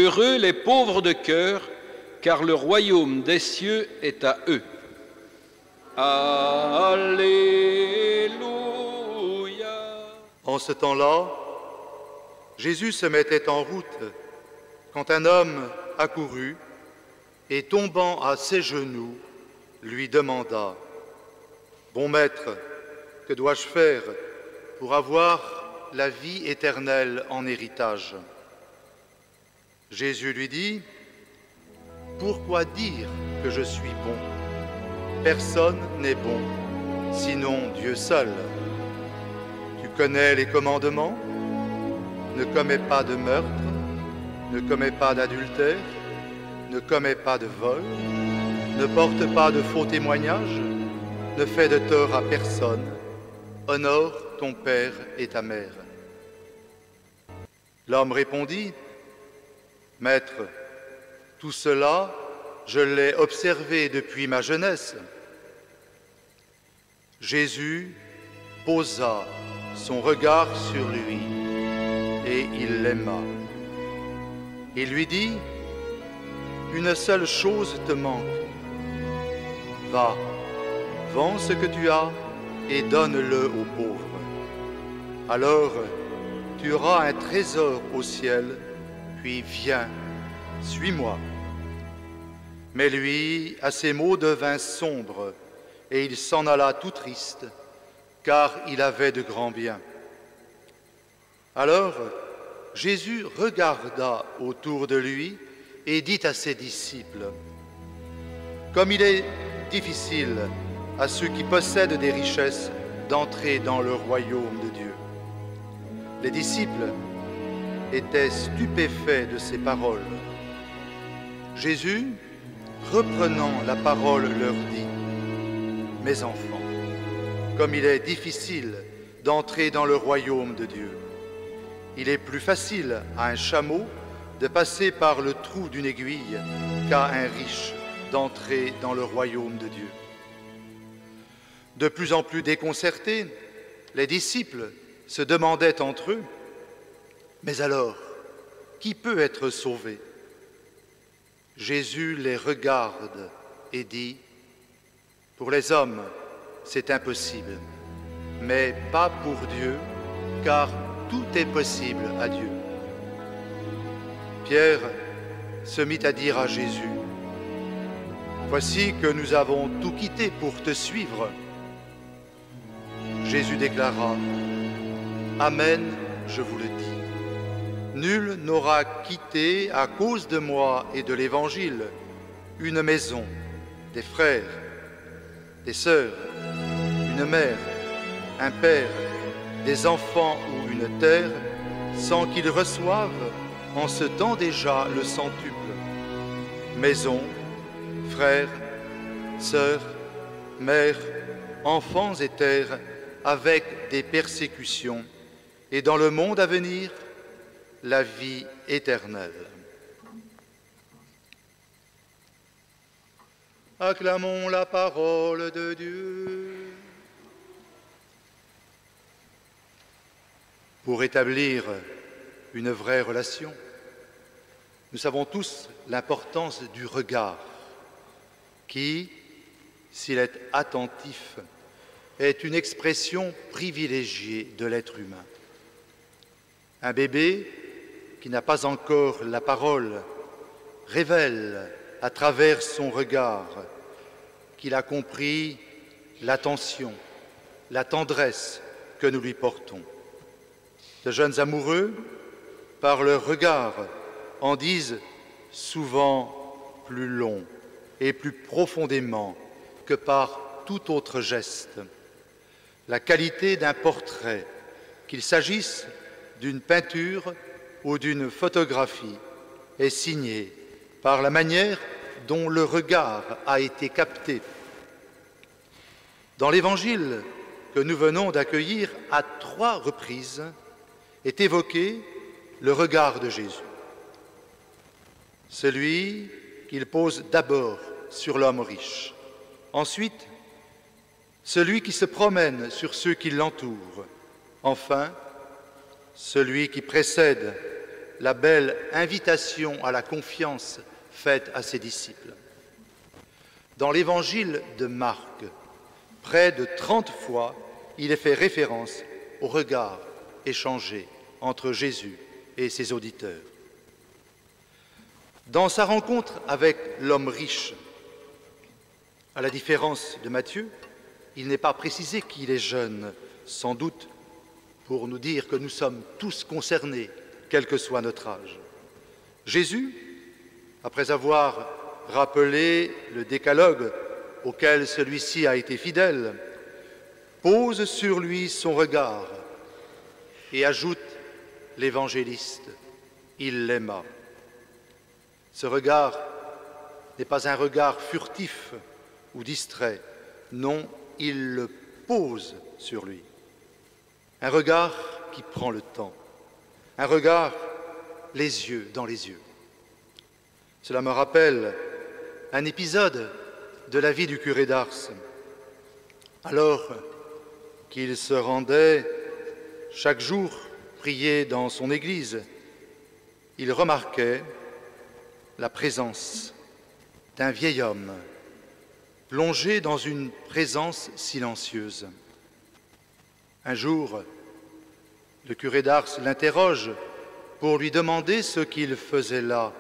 Heureux les pauvres de cœur, car le royaume des cieux est à eux. Alléluia. En ce temps-là, Jésus se mettait en route quand un homme accourut et tombant à ses genoux, lui demanda « Bon maître, que dois-je faire pour avoir la vie éternelle en héritage ?» Jésus lui dit « Pourquoi dire que je suis bon? Personne n'est bon, sinon Dieu seul. Tu connais les commandements? Ne commets pas de meurtre, ne commets pas d'adultère, ne commets pas de vol, ne porte pas de faux témoignages, ne fais de tort à personne, honore ton père et ta mère. » L'homme répondit, « Maître, tout cela, je l'ai observé depuis ma jeunesse. » Jésus posa son regard sur lui et il l'aima. Il lui dit, « Une seule chose te manque. Va, vends ce que tu as et donne-le aux pauvres. Alors tu auras un trésor au ciel, puis viens, suis-moi. » Mais lui, à ces mots, devint sombre, et il s'en alla tout triste, car il avait de grands biens. Alors Jésus regarda autour de lui et dit à ses disciples, « Comme il est difficile à ceux qui possèdent des richesses d'entrer dans le royaume de Dieu. » Les disciples étaient stupéfaits de ces paroles. Jésus, reprenant la parole, leur dit, « Mes enfants, comme il est difficile d'entrer dans le royaume de Dieu, il est plus facile à un chameau de passer par le trou d'une aiguille qu'à un riche d'entrer dans le royaume de Dieu. » De plus en plus déconcertés, les disciples se demandaient entre eux, « Mais alors, qui peut être sauvé ?» Jésus les regarde et dit, « Pour les hommes, c'est impossible, mais pas pour Dieu, car tout est possible à Dieu. » Pierre se mit à dire à Jésus, « Voici que nous avons tout quitté pour te suivre. » Jésus déclara, « Amen, je vous le dis. Nul n'aura quitté à cause de moi et de l'Évangile une maison, des frères, des sœurs, une mère, un père, des enfants ou une terre, sans qu'il reçoive en ce temps déjà le centuple. Maison, frères, sœurs, mères, enfants et terres, avec des persécutions, et dans le monde à venir, la vie éternelle. » Acclamons la parole de Dieu. Pour établir une vraie relation, nous savons tous l'importance du regard qui, s'il est attentif, est une expression privilégiée de l'être humain. Un bébé qui n'a pas encore la parole révèle à travers son regard qu'il a compris l'attention, la tendresse que nous lui portons. De jeunes amoureux, par leur regard, en disent souvent plus long et plus profondément que par tout autre geste. La qualité d'un portrait, qu'il s'agisse d'une peinture ou d'une photographie, est signée par la manière dont le regard a été capté. Dans l'Évangile que nous venons d'accueillir, à 3 reprises est évoqué le regard de Jésus. Celui qu'il pose d'abord sur l'homme riche, ensuite celui qui se promène sur ceux qui l'entourent, enfin celui qui précède la belle invitation à la confiance faite à ses disciples. Dans l'évangile de Marc, près de 30 fois, il est fait référence au regard échangé entre Jésus et ses auditeurs. Dans sa rencontre avec l'homme riche, à la différence de Matthieu, il n'est pas précisé qu'il est jeune, sans doute pour nous dire que nous sommes tous concernés, quel que soit notre âge. Jésus, après avoir rappelé le décalogue auquel celui-ci a été fidèle, pose sur lui son regard et ajoute l'évangéliste, il l'aima. Ce regard n'est pas un regard furtif ou distrait, non, il le pose sur lui. Un regard qui prend le temps, un regard les yeux dans les yeux. Cela me rappelle un épisode de la vie du curé d'Ars. Alors qu'il se rendait chaque jour prier dans son église, il remarquait la présence d'un vieil homme plongé dans une présence silencieuse. Un jour, le curé d'Ars l'interroge pour lui demander ce qu'il faisait là.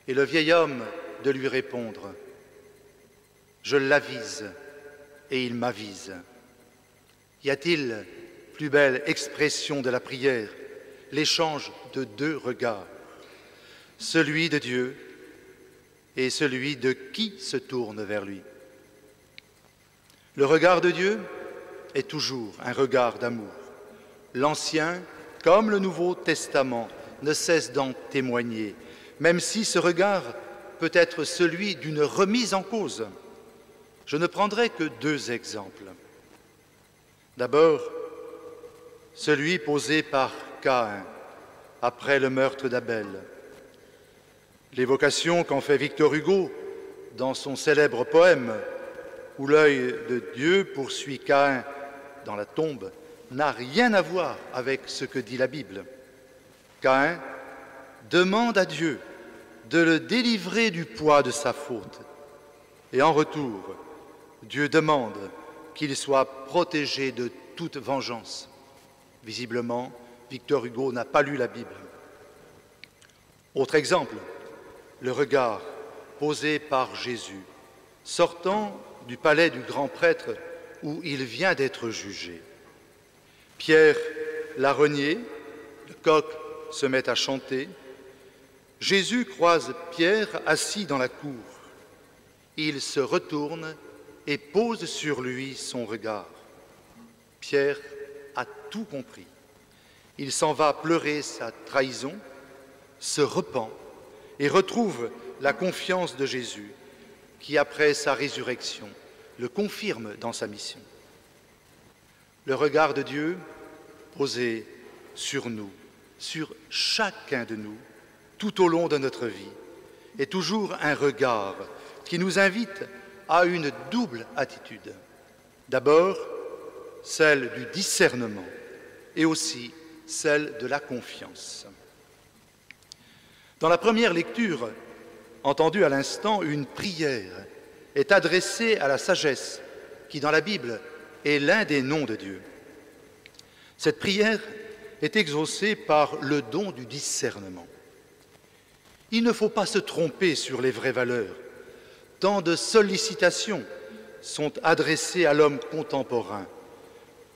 Et le vieil homme de lui répondre « Je l'avise et il m'avise ». Y a-t-il plus belle expression de la prière, l'échange de deux regards, celui de Dieu et celui de qui se tourne vers lui? Le regard de Dieu est toujours un regard d'amour. L'Ancien, comme le Nouveau Testament, ne cesse d'en témoigner, même si ce regard peut être celui d'une remise en cause. Je ne prendrai que deux exemples. D'abord, celui posé par Caïn après le meurtre d'Abel. L'évocation qu'en fait Victor Hugo dans son célèbre poème où l'œil de Dieu poursuit Caïn dans la tombe n'a rien à voir avec ce que dit la Bible. Caïn demande à Dieu de le délivrer du poids de sa faute. Et en retour, Dieu demande qu'il soit protégé de toute vengeance. Visiblement, Victor Hugo n'a pas lu la Bible. Autre exemple, le regard posé par Jésus, sortant du palais du grand prêtre où il vient d'être jugé. Pierre l'a renié, le coq se met à chanter. Jésus croise Pierre assis dans la cour. Il se retourne et pose sur lui son regard. Pierre a tout compris. Il s'en va pleurer sa trahison, se repent et retrouve la confiance de Jésus qui, après sa résurrection, le confirme dans sa mission. Le regard de Dieu posé sur nous, sur chacun de nous, tout au long de notre vie, est toujours un regard qui nous invite à une double attitude. D'abord, celle du discernement et aussi celle de la confiance. Dans la première lecture, entendue à l'instant, une prière est adressée à la sagesse, qui dans la Bible est l'un des noms de Dieu. Cette prière est exaucée par le don du discernement. Il ne faut pas se tromper sur les vraies valeurs. Tant de sollicitations sont adressées à l'homme contemporain,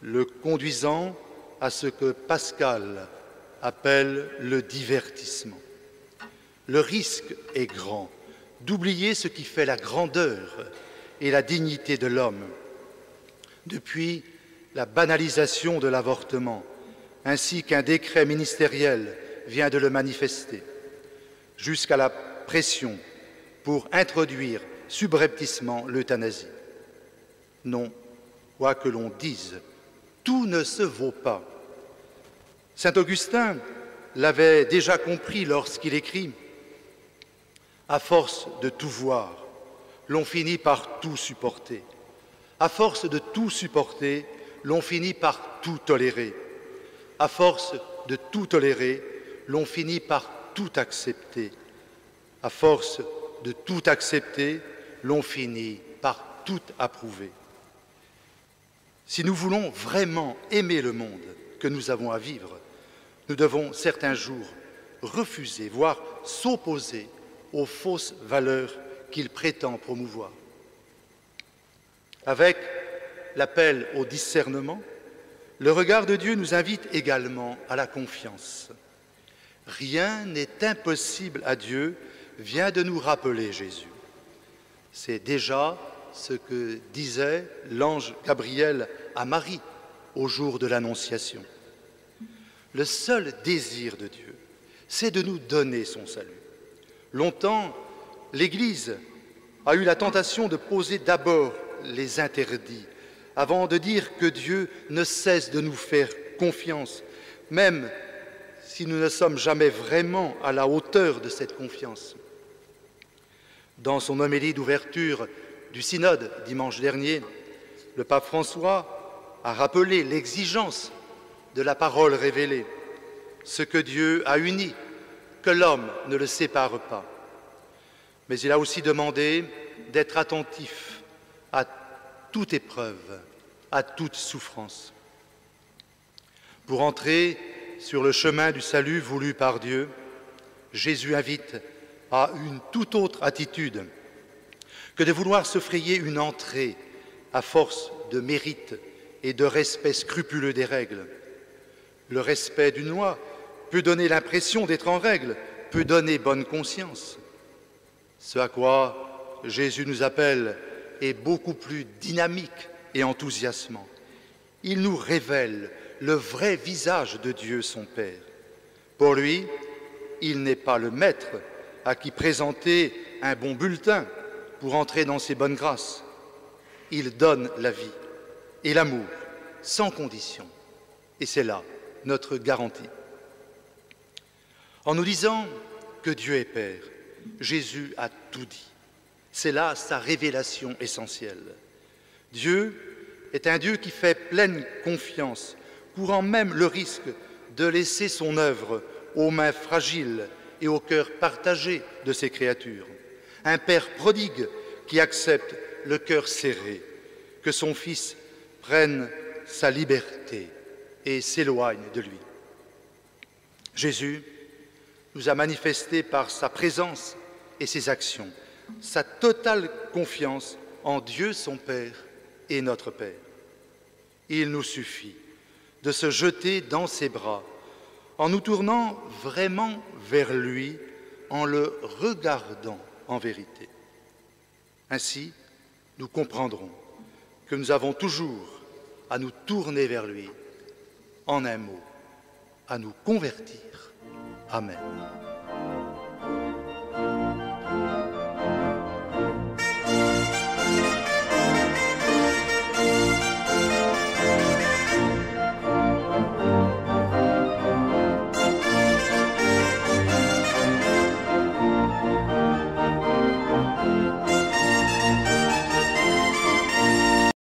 le conduisant à ce que Pascal appelle le divertissement. Le risque est grand d'oublier ce qui fait la grandeur et la dignité de l'homme. Depuis la banalisation de l'avortement, ainsi qu'un décret ministériel vient de le manifester, jusqu'à la pression pour introduire subrepticement l'euthanasie. Non, quoi que l'on dise, tout ne se vaut pas. Saint Augustin l'avait déjà compris lorsqu'il écrit « À force de tout voir, l'on finit par tout supporter. À force de tout supporter, l'on finit par tout tolérer. À force de tout tolérer, l'on finit par tout accepter. À force de tout accepter, l'on finit par tout approuver. Si nous voulons vraiment aimer le monde que nous avons à vivre, nous devons certains jours refuser, voire s'opposer aux fausses valeurs qu'il prétend promouvoir. Avec l'appel au discernement, le regard de Dieu nous invite également à la confiance. Rien n'est impossible à Dieu, vient de nous rappeler Jésus. C'est déjà ce que disait l'ange Gabriel à Marie au jour de l'Annonciation. Le seul désir de Dieu, c'est de nous donner son salut. Longtemps, l'Église a eu la tentation de poser d'abord les interdits, avant de dire que Dieu ne cesse de nous faire confiance, même si nous ne sommes jamais vraiment à la hauteur de cette confiance. Dans son homélie d'ouverture du synode dimanche dernier, le pape François a rappelé l'exigence de la parole révélée, ce que Dieu a uni, que l'homme ne le sépare pas. Mais il a aussi demandé d'être attentif à toute épreuve, à toute souffrance. Pour entrer sur le chemin du salut voulu par Dieu, Jésus invite à une toute autre attitude que de vouloir se frayer une entrée à force de mérite et de respect scrupuleux des règles. Le respect d'une loi peut donner l'impression d'être en règle, peut donner bonne conscience. Ce à quoi Jésus nous appelle est beaucoup plus dynamique et enthousiasmant. Il nous révèle le vrai visage de Dieu son Père. Pour lui, il n'est pas le maître à qui présenter un bon bulletin pour entrer dans ses bonnes grâces. Il donne la vie et l'amour sans condition. Et c'est là notre garantie. En nous disant que Dieu est Père, Jésus a tout dit. C'est là sa révélation essentielle. Dieu est un Dieu qui fait pleine confiance, courant même le risque de laisser son œuvre aux mains fragiles et au cœur partagé de ses créatures. Un Père prodigue qui accepte le cœur serré, que son Fils prenne sa liberté et s'éloigne de lui. Jésus nous a manifesté par sa présence et ses actions sa totale confiance en Dieu son Père et notre Père. Il nous suffit de se jeter dans ses bras en nous tournant vraiment vers lui, en le regardant en vérité. Ainsi, nous comprendrons que nous avons toujours à nous tourner vers lui, en un mot, à nous convertir. Amen.